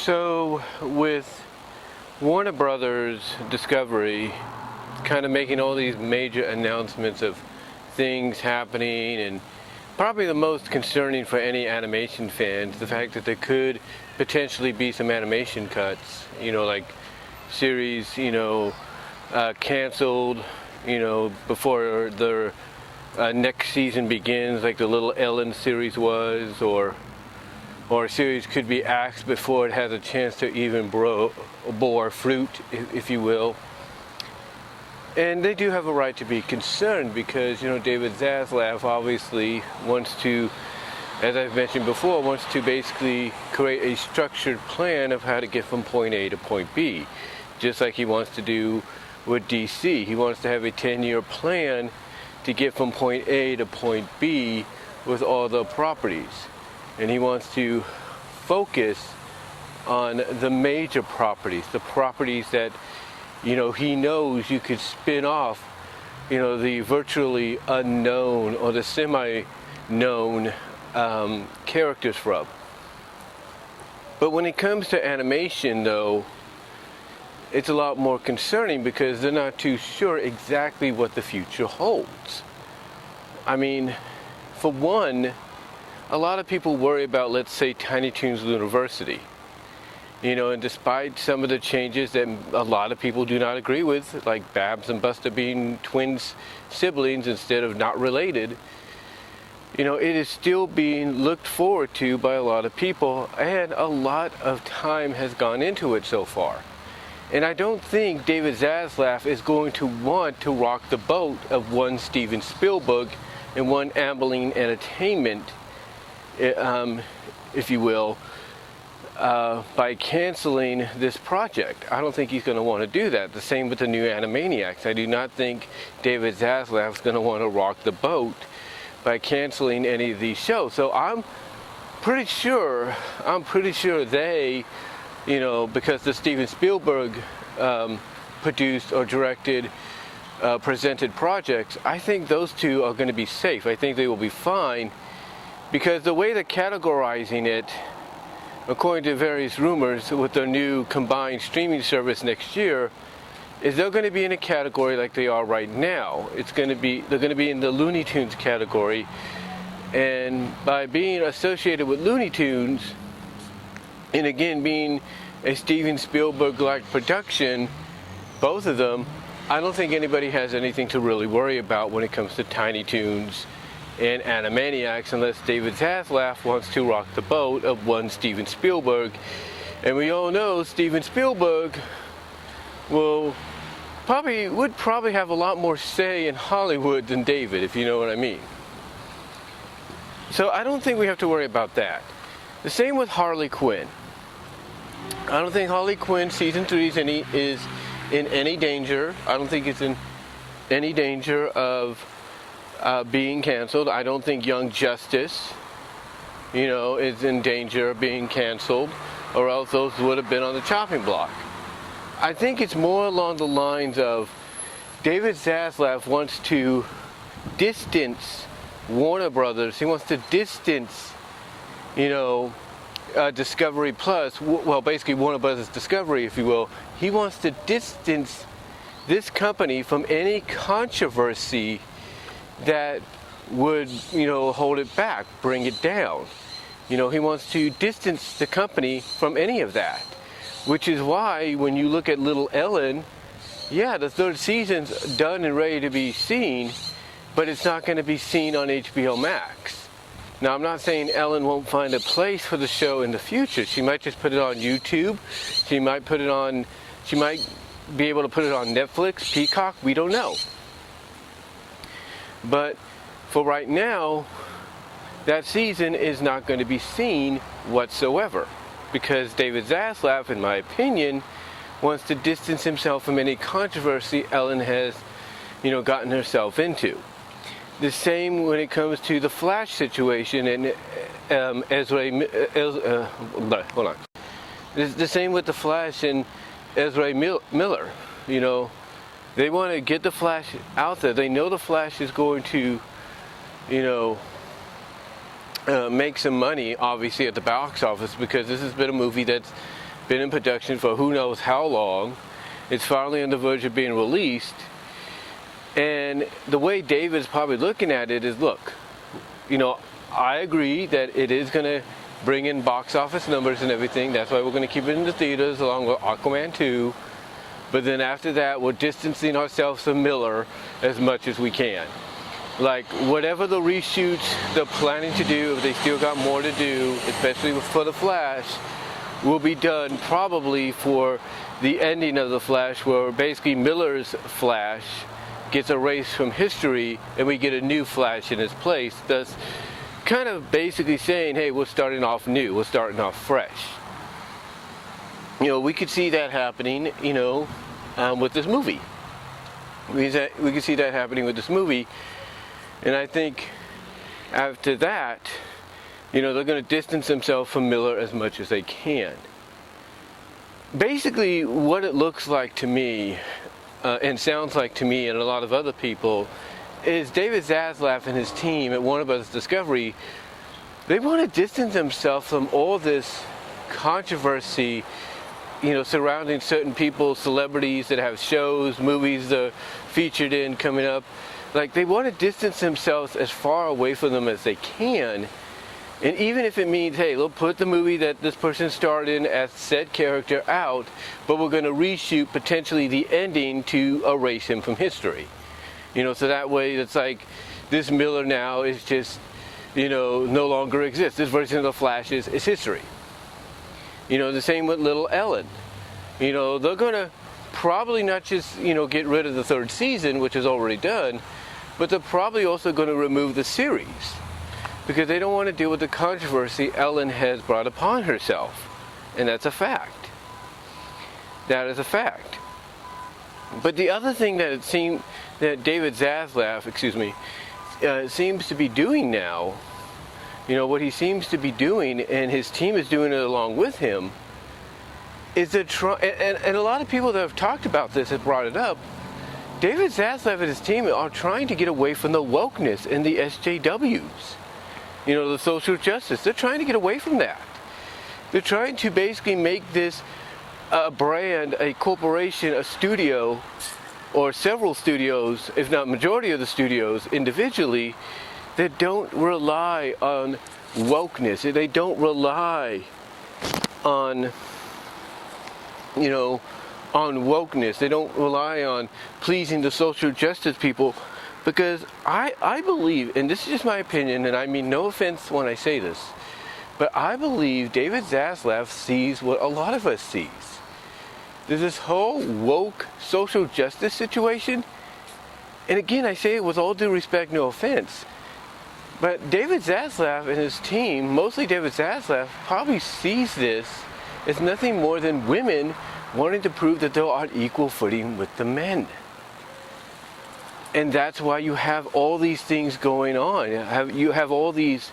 So with Warner Brothers Discovery kind of making all these major announcements of things happening, and probably the most concerning for any animation fans, the fact that there could potentially be some animation cuts, like series, canceled, before their next season begins, like the Little Ellen series was, or a series could be axed before it has a chance to even bore fruit, if you will. And they do have a right to be concerned because, David Zaslav obviously wants to, as I've mentioned before, wants to basically create a structured plan of how to get from point A to point B, just like he wants to do with DC. He wants to have a 10-year plan to get from point A to point B with all the properties. And he wants to focus on the major properties, the properties that, he knows you could spin off, the virtually unknown or the semi-known characters from. But when it comes to animation, though, it's a lot more concerning because they're not too sure exactly what the future holds. I mean, for one, a lot of people worry about, let's say, Tiny Toons University. And despite some of the changes that a lot of people do not agree with, like Babs and Busta being twins siblings instead of not related, it is still being looked forward to by a lot of people, and a lot of time has gone into it so far. And I don't think David Zaslav is going to want to rock the boat of one Steven Spielberg and one Amblin Entertainment, if you will, by canceling this project. I don't think he's going to want to do that. The same with the new Animaniacs. I do not think David Zaslav is going to want to rock the boat by canceling any of these shows. So I'm pretty sure they, because the Steven Spielberg produced or directed, presented projects, I think those two are going to be safe. I think they will be fine because the way they're categorizing it, according to various rumors, with their new combined streaming service next year, is they're going to be in a category like they are right now. They're going to be in the Looney Tunes category, and by being associated with Looney Tunes, and again being a Steven Spielberg-like production, both of them, I don't think anybody has anything to really worry about when it comes to Tiny Toons and Animaniacs, unless David Zaslav wants to rock the boat of one Steven Spielberg. And we all know Steven Spielberg would probably have a lot more say in Hollywood than David, if you know what I mean. So I don't think we have to worry about that. The same with Harley Quinn. I don't think Harley Quinn season 3 is in any danger. I don't think it's in any danger of being canceled. I don't think Young Justice, is in danger of being canceled, or else those would have been on the chopping block. I think it's more along the lines of David Zaslav wants to distance Warner Brothers. He wants to distance, Discovery Plus, well, basically Warner Brothers Discovery, if you will. He wants to distance this company from any controversy that would, hold it back, bring it down. He wants to distance the company from any of that, which is why when you look at Little Ellen, yeah, the third season's done and ready to be seen, but it's not going to be seen on HBO Max. Now, I'm not saying Ellen won't find a place for the show in the future. She might just put it on YouTube. She might be able to put it on Netflix, Peacock, we don't know. But for right now, that season is not going to be seen whatsoever because David Zaslav, in my opinion, wants to distance himself from any controversy Ellen has, gotten herself into. The same when it comes to the Flash situation and hold on. The same with the Flash and Ezra Miller. They want to get the Flash out there. They know the Flash is going to, make some money, obviously, at the box office because this has been a movie that's been in production for who knows how long. It's finally on the verge of being released. And the way David's probably looking at it is, look, I agree that it is going to bring in box office numbers and everything. That's why we're going to keep it in the theaters along with Aquaman 2. But then after that, we're distancing ourselves from Miller as much as we can. Like, whatever the reshoots they're planning to do, if they still got more to do, especially for The Flash, will be done probably for the ending of The Flash, where basically Miller's Flash gets erased from history and we get a new Flash in his place. Thus, kind of basically saying, hey, we're starting off new, we're starting off fresh. We could see that happening, with this movie. We could see that happening with this movie. And I think after that, they're going to distance themselves from Miller as much as they can. Basically, what it looks like to me, and sounds like to me and a lot of other people, is David Zaslav and his team at Warner Bros. Discovery, they want to distance themselves from all this controversy, surrounding certain people, celebrities that have shows, movies they're featured in coming up. Like, they want to distance themselves as far away from them as they can. And even if it means, hey, they'll put the movie that this person starred in as said character out, but we're going to reshoot potentially the ending to erase him from history. So that way it's like, this Miller now is just, no longer exists. This version of the Flash is history. The same with Little Ellen. They're going to probably not just, get rid of the third season, which is already done, but they're probably also going to remove the series because they don't want to deal with the controversy Ellen has brought upon herself. And that's a fact. That is a fact. But the other thing that it seemed that David Zaslav, seems to be doing now, what he seems to be doing, and his team is doing it along with him, is that and a lot of people that have talked about this have brought it up. David Zaslav and his team are trying to get away from the wokeness and the SJWs, the social justice. They're trying to get away from that. They're trying to basically make this a brand, a corporation, a studio, or several studios, if not majority of the studios individually, that don't rely on wokeness. They don't rely on, on wokeness. They don't rely on pleasing the social justice people, because I believe, and this is just my opinion, and I mean no offense when I say this, but I believe David Zaslav sees what a lot of us sees. There's this whole woke social justice situation, and again, I say it with all due respect, no offense, but David Zaslav and his team, mostly David Zaslav, probably sees this as nothing more than women wanting to prove that they're on equal footing with the men. And that's why you have all these things going on. You have all these,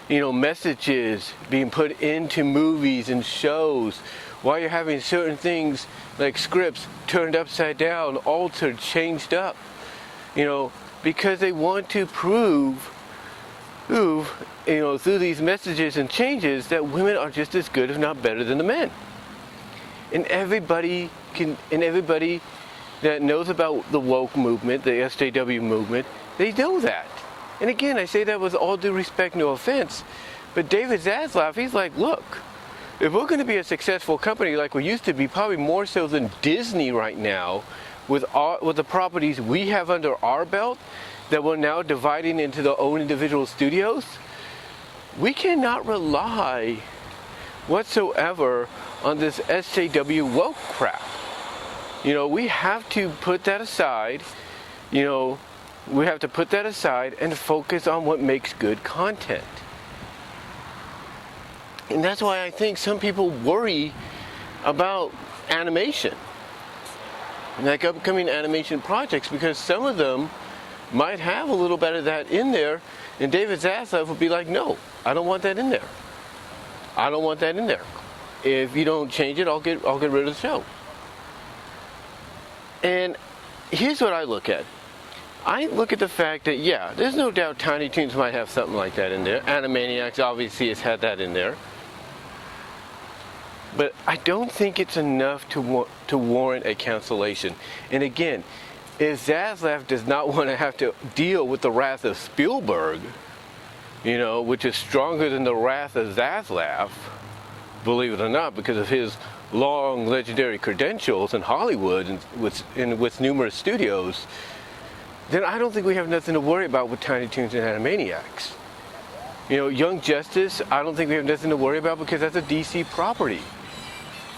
messages being put into movies and shows, while you're having certain things like scripts turned upside down, altered, changed up, because they want to prove, through these messages and changes, that women are just as good, if not better, than the men. And everybody that knows about the woke movement, the SJW movement, they know that. And again, I say that with all due respect, no offense, but David Zaslav, he's like, look, if we're going to be a successful company like we used to be, probably more so than Disney right now, with the properties we have under our belt that we're now dividing into their own individual studios, we cannot rely whatsoever on this SJW woke crap. We have to put that aside. We have to put that aside and focus on what makes good content. And that's why I think some people worry about animation, like upcoming animation projects, because some of them might have a little bit of that in there, and David Zaslav would be like, no, I don't want that in there. I don't want that in there. If you don't change it, I'll get rid of the show. And here's what I look at. I look at the fact that, yeah, there's no doubt Tiny Toons might have something like that in there. Animaniacs obviously has had that in there. But I don't think it's enough to warrant a cancellation. And again, if Zaslav does not want to have to deal with the wrath of Spielberg, which is stronger than the wrath of Zaslav, believe it or not, because of his long legendary credentials in Hollywood and with numerous studios, then I don't think we have nothing to worry about with Tiny Toons and Animaniacs. Young Justice, I don't think we have nothing to worry about because that's a DC property.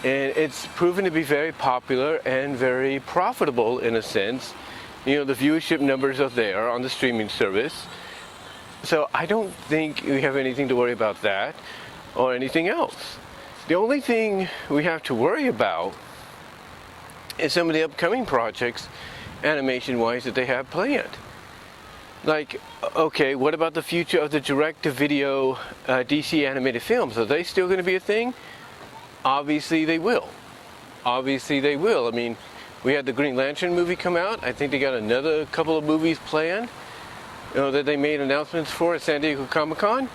And it's proven to be very popular and very profitable in a sense. The viewership numbers are there on the streaming service. So I don't think we have anything to worry about that or anything else. The only thing we have to worry about is some of the upcoming projects, animation-wise, that they have planned. Like, okay, what about the future of the direct-to-video DC animated films? Are they still going to be a thing? Obviously they will. Obviously they will. I mean, we had the Green Lantern movie come out. I think they got another couple of movies planned, that they made announcements for at San Diego Comic-Con,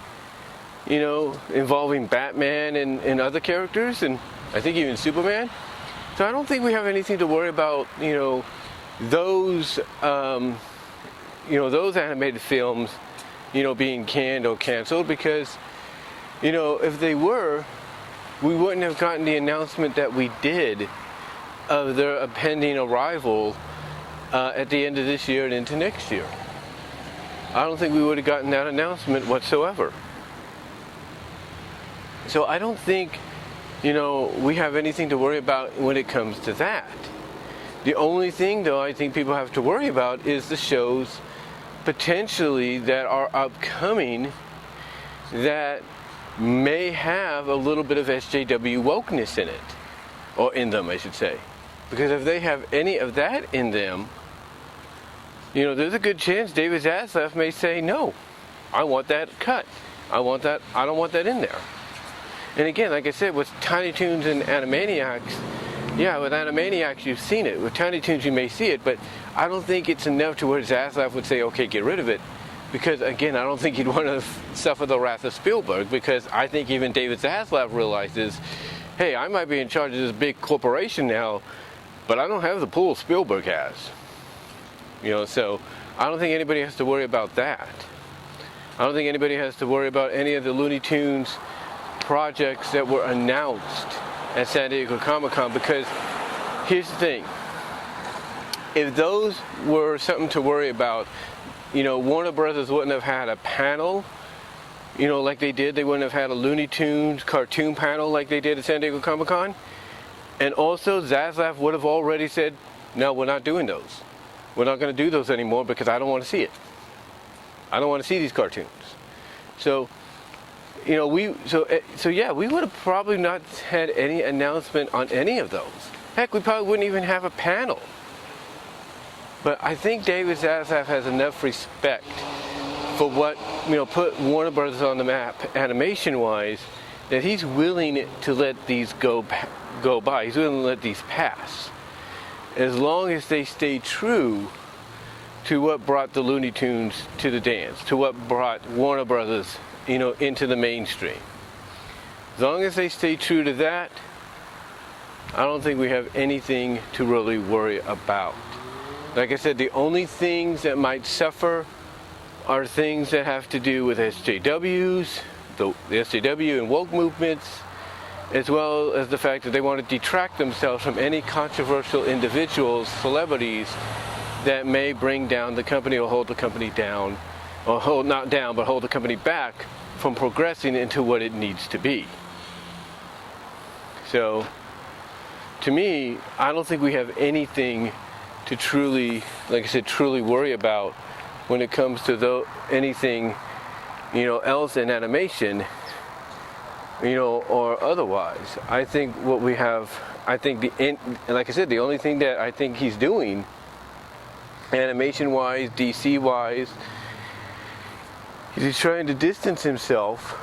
involving Batman and other characters, and I think even Superman. So I don't think we have anything to worry about, those animated films, being canned or canceled, because, if they were, we wouldn't have gotten the announcement that we did of their pending arrival at the end of this year and into next year. I don't think we would have gotten that announcement whatsoever. So I don't think, we have anything to worry about when it comes to that. The only thing, though, I think people have to worry about is the shows potentially that are upcoming that may have a little bit of SJW wokeness in it, or in them, I should say. Because if they have any of that in them, there's a good chance David Zaslav may say, no, I want that cut. I don't want that in there. And again, like I said, with Tiny Toons and Animaniacs, yeah, with Animaniacs you've seen it. With Tiny Toons you may see it, but I don't think it's enough to where Zaslav would say, okay, get rid of it. Because again, I don't think he'd want to suffer the wrath of Spielberg, because I think even David Zaslav realizes, hey, I might be in charge of this big corporation now, but I don't have the pull Spielberg has. So I don't think anybody has to worry about that. I don't think anybody has to worry about any of the Looney Tunes projects that were announced at San Diego Comic-Con, because here's the thing. If those were something to worry about, Warner Brothers wouldn't have had a panel, like they did. They wouldn't have had a Looney Tunes cartoon panel like they did at San Diego Comic-Con. And also, Zaslav would have already said, no, we're not doing those. We're not going to do those anymore because I don't want to see it. I don't want to see these cartoons. So, we would have probably not had any announcement on any of those. Heck, we probably wouldn't even have a panel. But I think David Zaslav has enough respect for what, put Warner Brothers on the map animation-wise, that he's willing to let these go by. He's willing to let these pass, as long as they stay true to what brought the Looney Tunes to the dance, to what brought Warner Brothers, into the mainstream. As long as they stay true to that, I don't think we have anything to really worry about. Like I said, the only things that might suffer are things that have to do with SJWs, the SJW and woke movements, as well as the fact that they want to detract themselves from any controversial individuals, celebrities, that may bring down the company or hold the company down, or hold the company back from progressing into what it needs to be. So, to me, I don't think we have anything to truly, like I said, truly worry about when it comes to anything, else in animation, or otherwise. I think what we have, like I said, the only thing that I think he's doing, animation-wise, DC-wise, is he's trying to distance himself,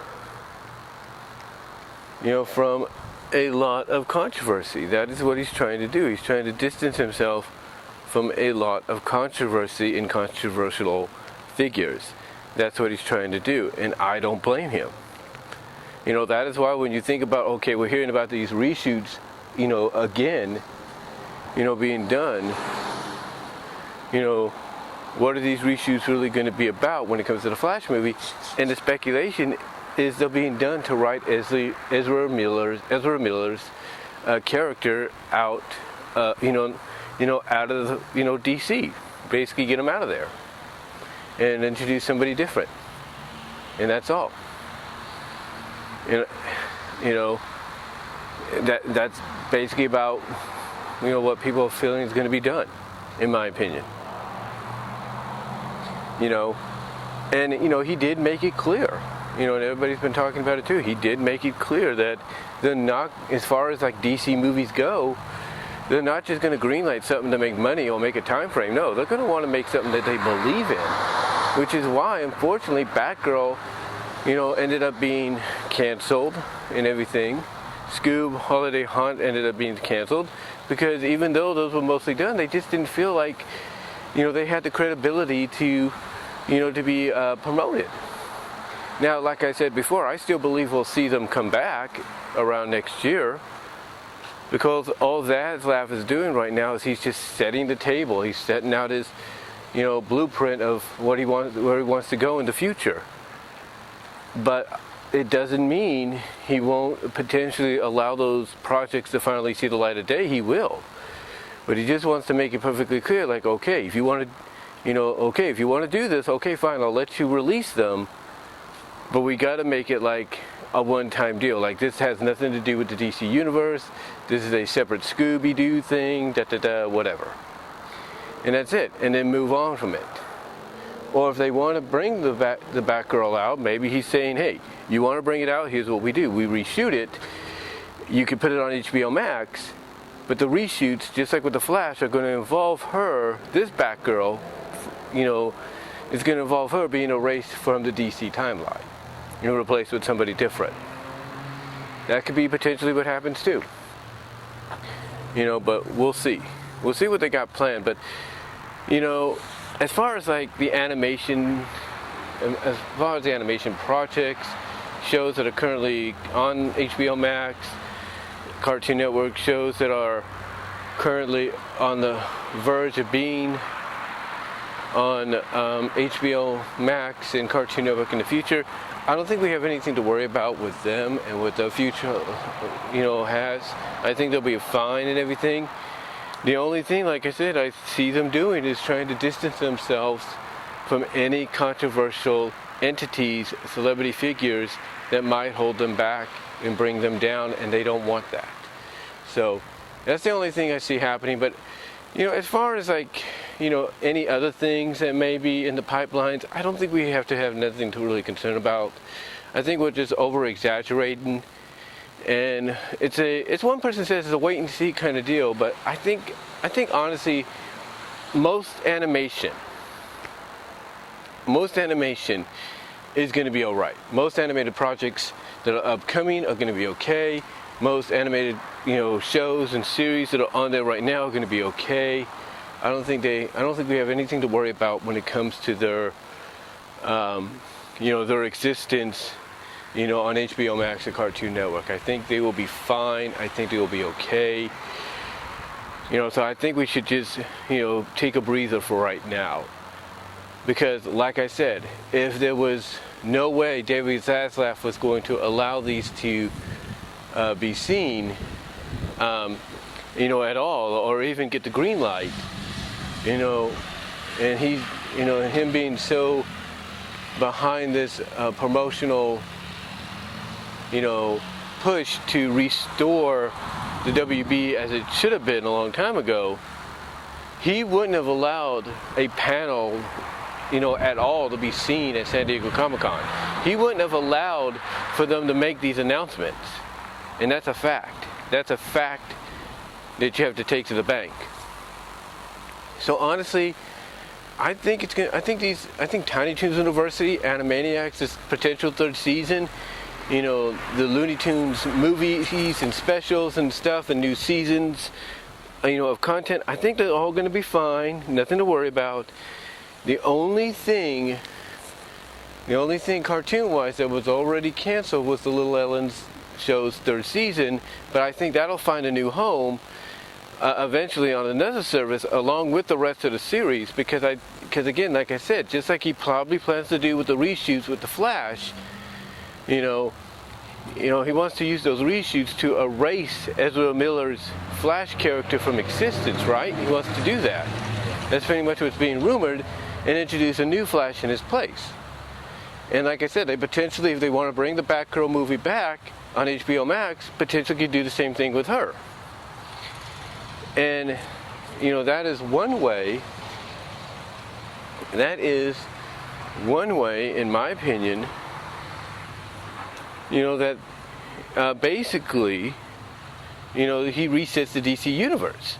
from a lot of controversy. That is what he's trying to do. He's trying to distance himself from a lot of controversy and controversial figures. That's what he's trying to do, and I don't blame him. You know, that is why when you think about, okay, we're hearing about these reshoots, you know, again, you know, being done, you know, what are these reshoots really going to be about when it comes to the Flash movie? And the speculation is they're being done to write Ezra Miller's character out, out of the, DC. Basically, get him out of there and introduce somebody different, and that's all. That's basically about what people are feeling is going to be done, in my opinion. And he did make it clear. And everybody's been talking about it too. He did make it clear that they're not, as far as like DC movies go, they're not just going to greenlight something to make money or make a time frame. No, they're going to want to make something that they believe in, which is why, unfortunately, Batgirl, ended up being canceled and everything. Scoob Holiday Hunt ended up being canceled because even though those were mostly done, they just didn't feel like, they had the credibility to, to be promoted. Now, like I said before, I still believe we'll see them come back around next year because all Zaslav is doing right now is he's just setting the table. He's setting out his, blueprint of what he wants, where he wants to go in the future. But it doesn't mean he won't potentially allow those projects to finally see the light of day. He will. But he just wants to make it perfectly clear, like, okay, if you want to, if you want to do this, okay, fine, I'll let you release them. But we got to make it like a one-time deal. Like, this has nothing to do with the DC universe. This is a separate Scooby-Doo thing, whatever. And that's it. And then move on from it. Or if they want to bring the Batgirl out, maybe he's saying, hey, you want to bring it out? Here's what we do. We reshoot it. You can put it on HBO Max. But the reshoots, just like with the Flash, are going to involve her, this Batgirl, is going to involve her being erased from the DC timeline. Replaced with somebody different. That could be potentially what happens too. But we'll see. We'll see what they got planned. But, as far as like the animation, as far as the animation projects, shows that are currently on HBO Max, Cartoon Network, shows that are currently on the verge of being on HBO Max and Cartoon Network in the future, I don't think we have anything to worry about with them and what the future, has. I think they'll be fine and everything. The only thing, like I said, I see them doing is trying to distance themselves from any controversial entities, celebrity figures that might hold them back and bring them down, and they don't want that. So that's the only thing I see happening. But as far as like any other things that may be in the pipelines, I don't think we have to have nothing to really concern about. I think we're just over exaggerating, and it's one person says it's a wait and see kind of deal, but I think honestly most animation is going to be all right. Most animated projects that are upcoming are going to be okay. Most animated, shows and series that are on there right now are going to be okay. I don't think we have anything to worry about when it comes to their, their existence, on HBO Max or Cartoon Network. I think they will be fine. I think they will be okay. So I think we should just, take a breather for right now. Because, like I said, if there was no way David Zaslav was going to allow these to be seen, at all, or even get the green light, and he, him being so behind this promotional, push to restore the WB as it should have been a long time ago, he wouldn't have allowed a panel, at all to be seen at San Diego Comic-Con. He wouldn't have allowed for them to make these announcements. And that's a fact. That's a fact that you have to take to the bank. So honestly, I think Tiny Toons University, Animaniacs, this potential third season, the Looney Tunes movies and specials and stuff, and new seasons, of content, I think they're all going to be fine. Nothing to worry about. The only thing The only thing cartoon-wise that was already canceled was the Little Ellen's show's third season, but I think that'll find a new home eventually on another service along with the rest of the series, because again, like I said, just like he probably plans to do with the reshoots with the Flash, he wants to use those reshoots to erase Ezra Miller's Flash character from existence, right? He wants to do that. That's pretty much what's being rumored, and introduce a new Flash in his place. And like I said, they potentially, if they want to bring the Batgirl movie back on HBO Max, potentially could do the same thing with her. And, that is one way, in my opinion, that basically, he resets the DC universe.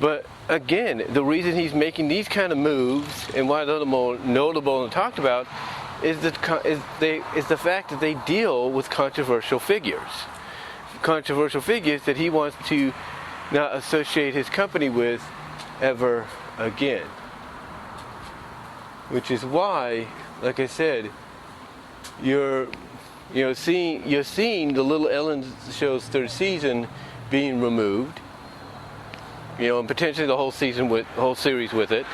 But again, the reason he's making these kind of moves, and why they're more notable and talked about, is the fact that they deal with controversial figures that he wants to not associate his company with ever again. Which is why, like I said, you're seeing the Little Ellen show's third season being removed, and potentially the whole series with it,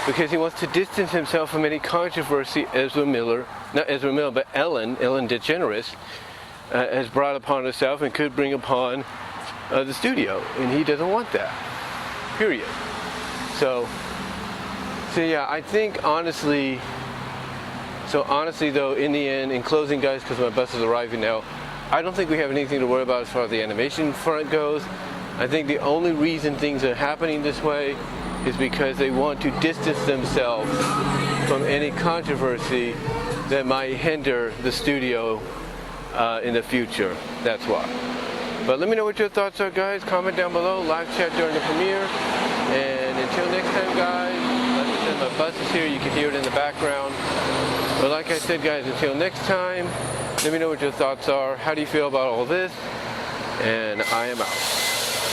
because he wants to distance himself from any controversy Ellen DeGeneres has brought upon herself and could bring upon the studio, and he doesn't want that, period. So yeah, I think honestly though, in the end, in closing, guys, because my bus is arriving now, I don't think we have anything to worry about as far as the animation front goes. I think the only reason things are happening this way is because they want to distance themselves from any controversy that might hinder the studio in the future. That's why. But let me know what your thoughts are, guys. Comment down below, live chat during the premiere. And until next time, guys, like I said, my bus is here. You can hear it in the background. But like I said, guys, until next time, let me know what your thoughts are. How do you feel about all this? And I am out.